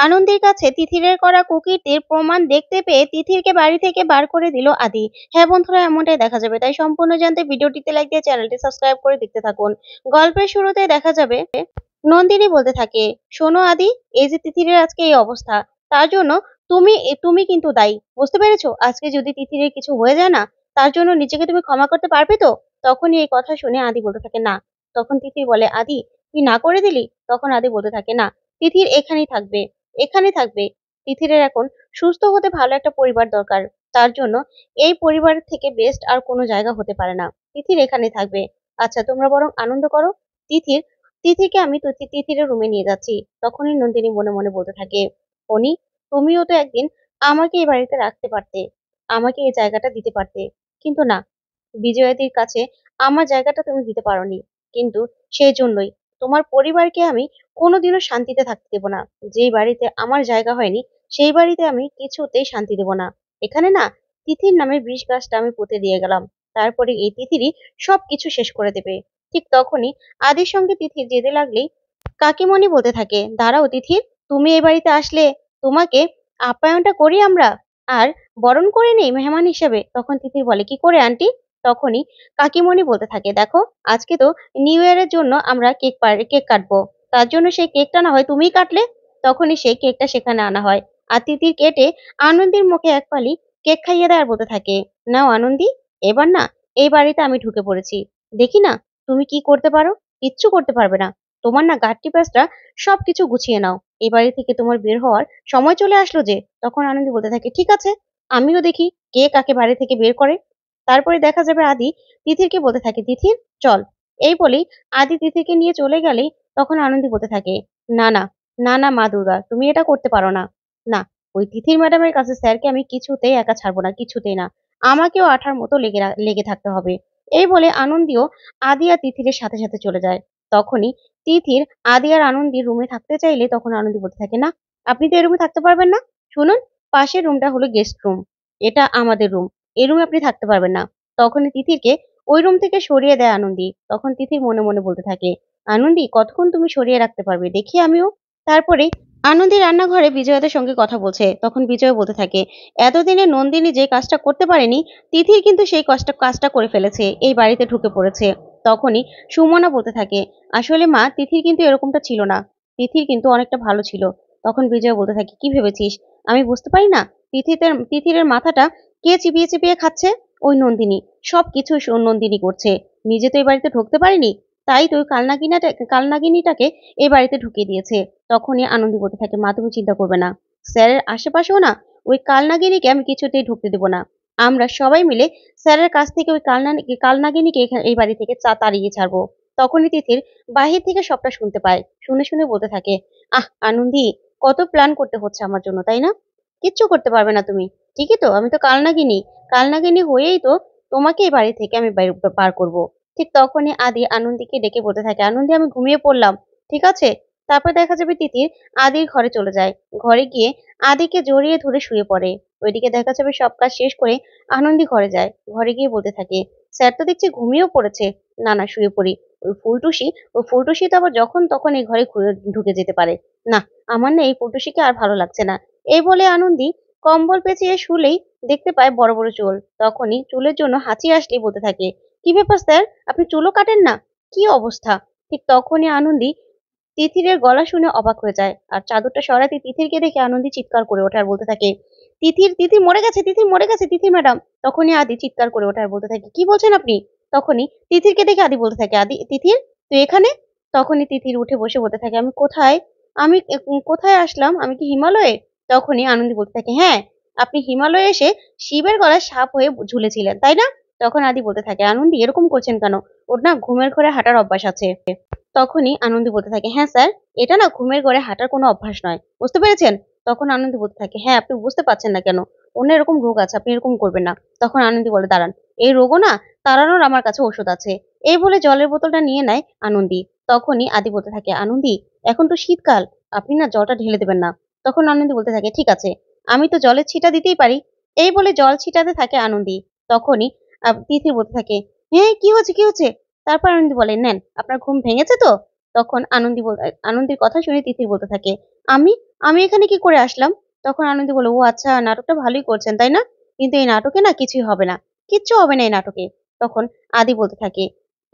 আনন্দের কাছে তিথিরের করা কুকীর্তির প্রমাণ দেখতে পেয়ে তিথিরকে বাড়ি থেকে বার করে দিল আদি। হ্যাঁ বন্ধুরা, এমনটাই দেখা যাবে। তাই সম্পূর্ণ জানতে ভিডিওটিতে লাইক দিয়ে চ্যানেলটি সাবস্ক্রাইব করে দেখতে থাকুন। গল্পের শুরুতে দেখা যাবে নন্দিনী বলতে থাকে, শোনো আদি, এই যে তিথিরের আজকে এই অবস্থা, তার জন্য তুমি কিন্তু দায়ী। বুঝতে পেরেছো? আজকে যদি তিথিরের কিছু হয়ে যায় না, তার জন্য নিজেকে তুমি ক্ষমা করতে পারবে তো? তখনই এই কথা শুনে আদি বলতে থাকে, না। তখন তিথির বলে, আদি তুই না করে দিলি? তখন আদি বলতে থাকে, না, তিথির এখানেই থাকবে। তিথিরের এখন সুস্থ হতে ভালো একটা পরিবার দরকার। তার জন্য এই পরিবারের থেকে বেস্ট আর কোনো জায়গা হতে পারে না। তিথির এখানেই থাকবে। আচ্ছা, তোমরা বরং আনন্দ করো। তিথির তিথিকে আমি তিথিরের রুমে নিয়ে যাচ্ছি। তখনই নন্দিনী মনে মনে বলতে থাকে, ফণি, তুমিও তো একদিন আমাকে এই বাড়িতে রাখতে পারতে, আমাকে এই জায়গাটা দিতে পারতে, কিন্তু না, বিজয়াদির কাছে আমার জায়গাটা তুমি দিতে পারোনি। কিন্তু সেই জন্যই তোমার পরিবারকে আমি কোনোদিনও শান্তিতে থাকতে দেব না। যেই বাড়িতে আমার জায়গা হয়নি, সেই বাড়িতে আমি কিছুতেই শান্তি দেব না। এখানে না, তিথির নামের বিষ গাছটা আমি পুঁতে দিয়ে গেলাম। তারপরে এই তিথিরই সবকিছু শেষ করে দেবে। ঠিক তখনই আদির সঙ্গে তিথির যেতে লাগলেই কাকিমণি বলতে থাকে, দাঁড়াও তিথির, তুমি এই বাড়িতে আসলে তোমাকে আপ্যায়নটা করি আমরা, আর বরণ করে নেই মেহমান হিসেবে। তখন তিথির বলে, কি করে আন্টি? তখনই কাকিমণি বলতে থাকে, দেখো, আজকে তো নিউ ইয়ারের জন্য আমরা কেক কাটবো। তার জন্য সেই কেকটা না হয় তুমিই কাটলে। তখনই সেই কেকটা সেখানে আনা হয়। আর তিতির কেটে আনন্দের মুখে এক ফালি কেক খাইয়ে দেয় আর বলতে থাকে, নাও আনন্দি, এবার না এই বাড়িতে আমি ঢুকে পড়েছি। দেখি না তুমি কি করতে পারো। কিচ্ছু করতে পারবে না। তোমার না গাট্টি প্যাঁচড়া সবকিছু গুছিয়ে নাও। এই বাড়ি থেকে তোমার বের হওয়ার সময় চলে আসলো যে। তখন আনন্দি বলতে থাকে, ঠিক আছে, আমিও দেখি কে কাকে বাড়ি থেকে বের করে। তারপরে দেখা যাবে আদি তিথিরকে বলতে থাকে, তিথির চল। এই বলেই আদি তিথিরকে নিয়ে চলে গেলেই তখন আনন্দি বলতে থাকে, না না, না না মা দুর্গা, তুমি এটা করতে পারো না। না, ওই তিথির ম্যাডামের কাছে স্যারকে আমি কিছুতেই একা ছাড়বো না, কিছুতেই না। আমাকেও আঠার মতো লেগে থাকতে হবে। এই বলে আনন্দীও আদি আর তিথিরের সাথে সাথে চলে যায়। তখনই তিথির আদি আর আনন্দীর রুমে থাকতে চাইলে তখন আনন্দী বলতে থাকে, না, আপনি তো এই রুমে থাকতে পারবেন না। শুনুন, পাশের রুমটা হলো গেস্ট রুম, এটা আমাদের রুম, এই রুমে আপনি থাকতে পারবেন না। তখনই তিথিরকে ওই রুম থেকে সরিয়ে দেয় আনন্দী। তখন তিথির মনে মনে বলতে থাকে, আনন্দী, কতক্ষণ তুমি সরিয়ে রাখতে পারবে, দেখি আমিও। তারপরে আনন্দী রান্নাঘরে বিজয়াদের সঙ্গে কথা বলছে। তখন বিজয় বলতে থাকে, এতদিনে নন্দিনী যে কাজটা করতে পারেনি, তিথির কিন্তু সেই কাজটা করে ফেলেছে, এই বাড়িতে ঢুকে পড়েছে। তখনই সুমনা বলতে থাকে, আসলে মা, তিথির কিন্তু এরকমটা ছিল না, তিথির কিন্তু অনেকটা ভালো ছিল। তখন বিজয় বলতে থাকে, কি ভেবেছিস আমি বুঝতে পারি না? তিথিরের মাথাটা কে চিবিয়ে চিবিয়ে খাচ্ছে? ওই নন্দিনী। সবকিছু নন্দিনী করছে। নিজে তো এই বাড়িতে ঢুকতে পারিনি, তাই তো ওই কালনাগিনীটাকে এই বাড়িতে ঢুকিয়ে দিয়েছে। তখনই আনন্দি বলতে থাকে, মা তুমি চিন্তা করবে না, স্যারের আশেপাশেও না ওই কালনাগিনীকে আমি কিছুতেই ঢুকতে দেবো না। আমরা সবাই মিলে স্যারের কাছ থেকে ওই কালনাগিনীকে এই বাড়ি থেকে তাড়িয়ে ছাড়বো। তখনই তিথির বাহির থেকে সবটা শুনতে পায়। শুনে শুনে বলতে থাকে, আহ আনন্দি, কত প্ল্যান করতে হচ্ছে আমার জন্য, তাই না? কিচ্ছু করতে পারবে না তুমি। ঠিকই তো, আমি তো কালনাগিনী। কালনাগিনী হয়েই তো তোমাকে এই বাড়ি থেকে আমি বার করব। ঠিক তখনই আদি আনন্দীকে ডেকে বলতে থাকে, আনন্দী, আমি ঘুমিয়ে পড়লাম, ঠিক আছে? তারপর দেখা যাবে তিতির আদির ঘরে চলে যায়। ঘরে গিয়ে আদিকে জড়িয়ে ধরে শুয়ে পড়ে। ওইদিকে দেখা যাবে সব কাজ শেষ করে আনন্দী ঘরে যায়। ঘরে গিয়ে বলতে থাকে, স্যার তো দেখছি ঘুমিয়েও পড়েছে। না না, শুয়ে পড়ি। ওই ফুলটুসি তো আবার যখন তখন এই ঘরে ঢুকে যেতে পারে। না, আমার না এই ফুলটুসিকে আর ভালো লাগছে না। এই বলে আনন্দী কম্বল পেঁচিয়ে শুলেই দেখতে পায় বড় বড় চুল। তখনই চুলের জন্য হাঁচি আসলেই বলতে থাকে, কি ব্যাপার স্যার, আপনি চুলও কাটেন না? কি অবস্থা? ঠিক তখনই আনন্দী তিথিরের গলা শুনে অবাক হয়ে যায়। আর চাদরটা সরাতে তিথিরকে দেখে আনন্দী চিৎকার করে ওঠে আর বলতে থাকে, তিথির মরে গেছে, তিথির মরে গেছে, তিথির ম্যাডাম। তখনই আদি চিৎকার করে ওঠে আর বলতে থাকে, কি বলছেন আপনি? তখনই তিথিরকে দেখে আদি বলতে থাকে, আদি, তিথির তুই এখানে? তখনই তিথির উঠে বসে বলতে থাকে, আমি কোথায়? কোথায় আসলাম? আমি কি হিমালয়ে? তখনই আনন্দী বলতে থাকে, হ্যাঁ, আপনি হিমালয়ে এসে শিবের গলায় সাপ হয়ে ঝুলেছিলেন, তাই না? তখন আদি বলতে থাকে, আনন্দী এরকম করছেন কেন? ওর না ঘুমের ঘরে হাঁটার অভ্যাস আছে। তখনই আনন্দী বলতে থাকে, হ্যাঁ স্যার, এটা না ঘুমের ঘরে হাঁটার কোনো অভ্যাস নয়, বুঝতে পেরেছেন? তখন আনন্দী বলতে থাকে, হ্যাঁ, আপনি বুঝতে পারছেন না কেন? অন্য এরকম রোগ আছে, আপনি এরকম করবেন না। তখন আনন্দী বলে, দাঁড়ান, এই রোগও না তাড়ানোর আমার কাছে ওষুধ আছে। এই বলে জলের বোতলটা নিয়ে নেয় আনন্দী। তখনই আদি বলতে থাকে, আনন্দী, এখন তো শীতকাল, আপনি না জলটা ঢেলে দেবেন না। তখন আনন্দী বলতে থাকে, ঠিক আছে, আমি তো জলের ছিটা দিতেই পারি। এই বলে জল ছিটাতে থাকে আনন্দী। তখনই তিথি বলতে থাকে, হ্যাঁ, কি হচ্ছে, কি হচ্ছে? তারপর আনন্দী বলে, নেন, আপনার ঘুম ভেঙেছে তো? তখন আনন্দীর কথা শুনে তিথির বলতে থাকে, আমি আমি এখানে কি করে আসলাম? তখন আনন্দি বলে, ও আচ্ছা, নাটকটা ভালোই করছেন তাই না? কিন্তু এই নাটকে না কিছুই হবে না, কিচ্ছু হবে না এই নাটকে। তখন আদি বলতে থাকে,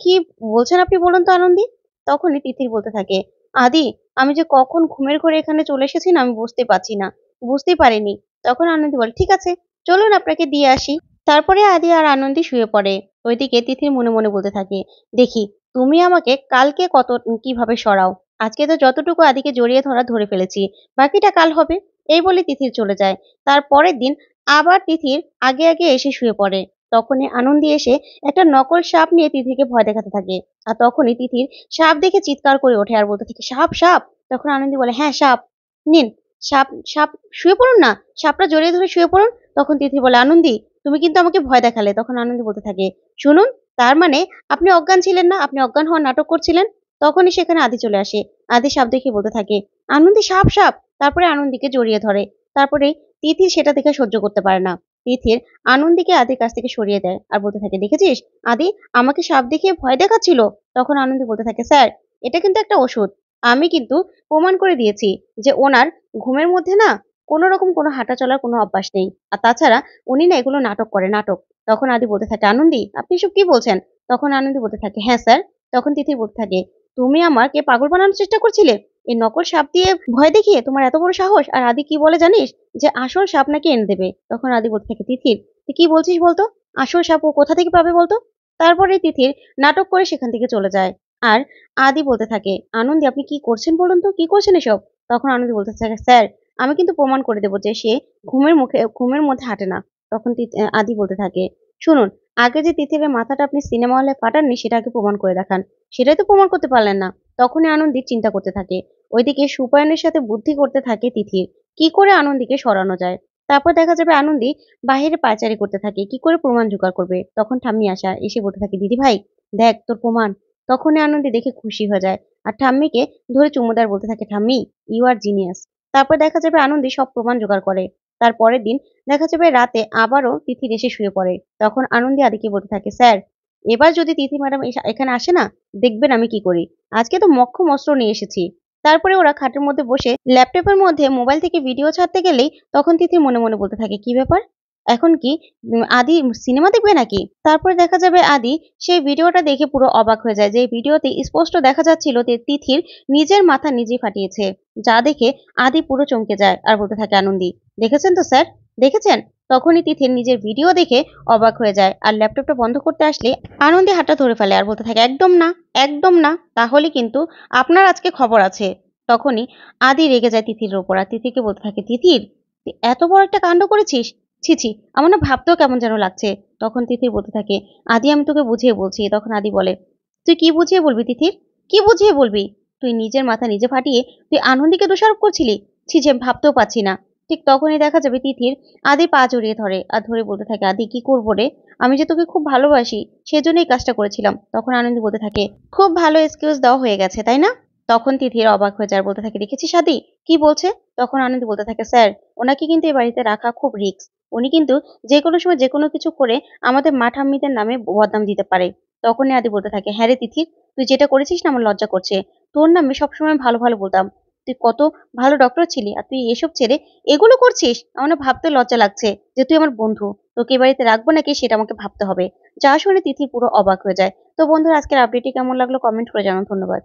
কি বলছেন আপনি বলুন তো আনন্দি? তখনই তিতির বলতে থাকে, আদি, আমি যে কখন ঘুমের ঘোরে এখানে চলে এসেছি না, আমি বুঝতে পারছি না, বুঝতেই পারিনি। তখন আনন্দি বলে, ঠিক আছে, চলুন আপনাকে দিয়ে আসি। তারপরে আদি আর আনন্দি শুয়ে পড়ে। ওইদিকে তিথির মনে মনে বলতে থাকে, দেখি তুমি আমাকে কালকে কত কিভাবে সরাও। আজকে তো যতটুকু আদিকে জড়িয়ে ধরা ধরে ফেলেছি, বাকিটা কাল হবে। এই বলে তিথির চলে যায়। তার পরের দিন আবার তিথির আগে আগে এসে শুয়ে পড়ে। তখনই আনন্দি এসে একটা নকল সাপ নিয়ে তিথিকে ভয় দেখাতে থাকে। আর তখনই তিথির সাপ দেখে চিৎকার করে ওঠে আর বলতে থাকে, সাপ সাপ। তখন আনন্দি বলে, হ্যাঁ সাপ, নিন, সাপ সাপ, শুয়ে পড়ুন না, সাপটা জড়িয়ে ধরে শুয়ে পড়ুন। তখন তিথি বলে, আনন্দি, তুমি কিন্তু আমাকে ভয় দেখালে। তখন আনন্দি বলতে থাকে, শুনুন, তার মানে আপনি অজ্ঞান ছিলেন না, আপনি অজ্ঞান হওয়ার নাটক করছিলেন। তখনই সেখানে আদি চলে আসে। আদি সাপ দেখে বলতে থাকে, আনন্দি সাপ সাপ। তারপরে আনন্দিকে জড়িয়ে ধরে। তারপরে তিথি সেটা দেখে সহ্য করতে পারে না। তিথির আনন্দিকে আদির কাছ থেকে সরিয়ে দেয় আর বলতে থাকে, দেখেছিস আদি আমাকে সাপ দেখিয়ে ভয় দেখাচ্ছিল। তখন আনন্দি বলতে থাকে, স্যার, এটা কিন্তু একটা ওষুধ। আমি কিন্তু প্রমাণ করে দিয়েছি যে ওনার ঘুমের মধ্যে না কোনো রকম কোনো হাঁটা চলার কোনো অভ্যাস নেই। আর তাছাড়া উনি না এগুলো নাটক করে, নাটক। তখন আদি বলতে থাকে, আনন্দি, আপনি এসব কি বলছেন? তখন আনন্দি বলতে থাকে, হ্যাঁ স্যার। তখন তিথি বলতে থাকে, তুমি আমাকে পাগল বানানোর চেষ্টা করছিলে, এই নকল সাপ দিয়ে ভয় দেখিয়ে, তোমার এত বড় সাহস। আর আদি কি বলে জানিস, যে আসল সাপ নাকি এনে দেবে। তখন আদি বলতে থাকে, তিথির, তুই কি বলছিস বলতো? আসল সাপ ও কোথা থেকে পাবে বলতো? তারপরে তিথির নাটক করে সেখান থেকে চলে যায়। আর আদি বলতে থাকে, আনন্দি, আপনি কি করছেন বলুন তো, কি করছেন এসব? তখন আনন্দি বলতে থাকে, স্যার, আমি কিন্তু প্রমাণ করে দেবো যে সে ঘুমের মধ্যে হাঁটে না। তখন আদি বলতে থাকে, শুনুন, আগে যে তিতিরের মাথাটা আপনি সিনেমা হলে ফাটাননি সেটা আগে প্রমাণ করে দেখান। সেটাই তো প্রমাণ করতে পারলেন না। তখনই আনন্দি চিন্তা করতে থাকে। ওইদিকে সুপায়নের সাথে বুদ্ধি করতে থাকে তিথির, কি করে আনন্দিকে সরানো যায়। তারপর দেখা যাবে আনন্দি বাহিরে পায়চারি করতে থাকে, কি করে প্রমাণ জোগাড় করবে। তখন ঠাম্মি এসে বলতে থাকে, দিদি ভাই, দেখ তোর প্রমাণ। তখনই আনন্দি দেখে খুশি হয়ে যায় আর ঠাম্মিকে ধরে চুমুদার বলতে থাকে, ঠাম্মি, ইউ আর জিনিয়াস। তারপর দেখা যাবে আনন্দি সব প্রমাণ জোগাড় করে। তার পরের দিন দেখা যাবে রাতে আবারও তিথির এসে শুয়ে পড়ে। তখন আনন্দি আদিকে বলতে থাকে, স্যার, এবার যদি তিথি ম্যাডাম এখানে আসে না, দেখবেন আমি কি করি। আজকে তো মক্ষম অস্ত্র নিয়ে এসেছি। তারপরে ওরা খাটের মধ্যে বসে ল্যাপটপের মধ্যে মোবাইল থেকে ভিডিও ছাড়তে গেলেই তখন তিথি মনে মনে বলতে থাকে, কি ব্যাপার, এখন কি আদি সিনেমা দেখবে নাকি? তারপরে দেখা যাবে আদি সেই ভিডিওটা দেখে পুরো অবাক হয়ে যায়, যে ভিডিওতে স্পষ্ট দেখা যাচ্ছিল যে তিথির নিজের মাথা নিজেই ফাটিয়েছে। যা দেখে আদি পুরো চমকে যায় আর বলতে থাকে, আনন্দি, দেখেছেন তো স্যার, দেখেছেন? তখনই তিথির নিজের ভিডিও দেখে অবাক হয়ে যায় আর ল্যাপটপটা বন্ধ করতে আসলে আনন্দি হাতটা ধরে ফেলে আর বলতে থাকে, একদম না, একদম না, তাহলে কিন্তু আপনার আজকে খবর আছে। তখনই আদি রেগে যায় তিথির ওপর আর তিথিকে বলতে থাকে, তিথির, তুই এত বড় একটা কাণ্ড করেছিস, ছি ছি, আমার না ভাবতেও কেমন যেন লাগছে। তখন তিথির বলতে থাকে, আদি, আমি তোকে বুঝিয়ে বলছি। তখন আদি বলে, তুই কি বুঝিয়ে বলবি তিথির, কি বুঝিয়ে বলবি? তুই নিজের মাথা নিজে ফাটিয়ে তুই আনন্দিকে দোষারোপ করছিলি, ছি ছি, আমি ভাবতেও পারছি না। ঠিক তখনই দেখা যাবে তিথির আদি পা জড়িয়ে ধরে আর ধরে বলতে থাকে, আদি, কি করবো রে, আমি যে তোকে খুব ভালোবাসি, সেজন্যই কাজটা করেছিলাম। তখন আনন্দি বলতে থাকে, খুব ভালো এক্সকিউজ দেওয়া হয়ে গেছে তাই না? তখন তিথির অবাক হয়ে যায় আর বলতে থাকে, দেখেছিস আদি কি বলছে? তখন আনন্দি বলতে থাকে, স্যার, ওনাকে কিন্তু এই বাড়িতে রাখা খুব রিস্ক। উনি কিন্তু যে কোনো সময় যে কোনো কিছু করে আমাদের মা ঠাম্মিদের নামে বদনাম দিতে পারে। তখনই আদি বলতে থাকে, হ্যাঁ রে তিথির, তুই যেটা করেছিস না, আমার লজ্জা করছে। তোর নামে সবসময় ভালো ভালো বলতাম, তুই কত ভালো ডক্টর ছিলি, আর তুই এসব ছেড়ে এগুলো করছিস। আমার না ভাবতে লজ্জা লাগছে যে তুই আমার বন্ধু, তোকে এ বাড়িতে রাখবো নাকি সেটা আমাকে ভাবতে হবে। যা শুনে তিথি পুরো অবাক হয়ে যায়। তো বন্ধুরা, আজকের আপডেটটি কেমন লাগলো কমেন্ট করে জানান। ধন্যবাদ।